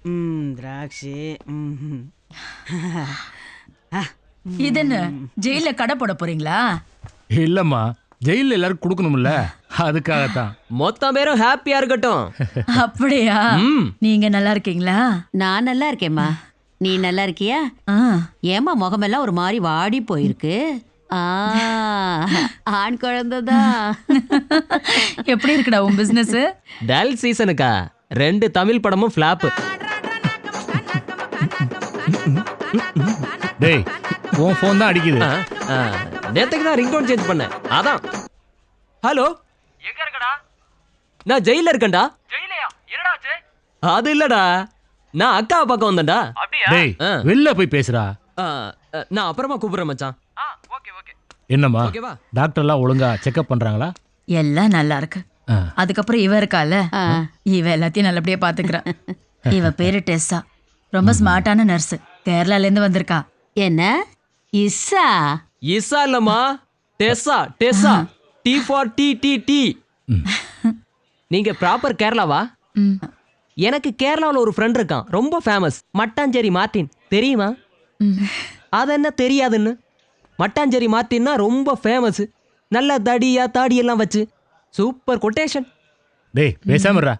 திராட்சை. இது என்ன ஜெயில கடை போட போறீங்களா? இல்லம்மா, ஜெயில எல்லாரும் கொடுக்கணும்ல, அதுக்காகத்தான். மொத்தம் பேரும் ஹாப்பியா இருக்கட்டும். அப்படியா? நீங்க நல்லா இருக்கீங்களா? நான் நல்லா இருக்கேம்மா. நீ நல்லா இருக்கியா? ஏமா முகமெல்லாம் ஒரு மாதிரி வாடி போயிருக்கு? ஆண் குழந்தைதான். எப்படி இருக்குடா உன் பிசினஸ்? டல் சீசனுக்கா 2 தமிழ் படமும் ஃபிளாப். டேய், உன் ஃபோன் தான் அடிக்குது. நேத்துக்கு தான் ரிங்டோன் சேஞ்ச் பண்ணேன். அதான். ஹலோ, எங்க இருக்கடா? நான் ஜெயில இருக்கேன்டா. ஜெயிலையா? என்னடா ஆச்சு? அது இல்லடா, நான் அக்காவை பார்க்க வந்தேன்டா. அப்படியா? டேய், வெளில போய் பேசுறா. நான் அப்புறமா கூப்பிடுறேன் மச்சான். Okay okay. என்னம்மா, ஓகேவா? டாக்டர்லாம் ஒழுங்கா செக்அப் பண்றாங்களா? எல்லாம் நல்லா இருக்கு. அதுக்கப்புறம் இவ இருக்கால, இவ எல்லாத்தையும் நல்லபடியா பாத்துக்கிறா. இவ பேரு டெஸ்ஸா, ரொம்ப ஸ்மார்ட்டான நர்ஸ். கேரளால இருந்து வந்திருக்கா. என்ன இஸ்ஸா? இசா இல்லம்மா, Tessa. Tessa, T for T T T. நீங்க ப்ராப்பர் கேரளாவா? எனக்கு கேரளாவில் ஒரு ஃப்ரெண்ட் இருக்கான், ரொம்ப ஃபேமஸ். மட்டாஞ்சேரி மார்ட்டின் தெரியுமா? அது என்ன தெரியாதுன்னு? மட்டாஞ்சேரி மார்ட்டின்னா ரொம்ப ஃபேமஸ். நல்ல தடியா தாடியெல்லாம் வச்சு சூப்பர் கொட்டேஷன். டேய், பேசாம இருடா.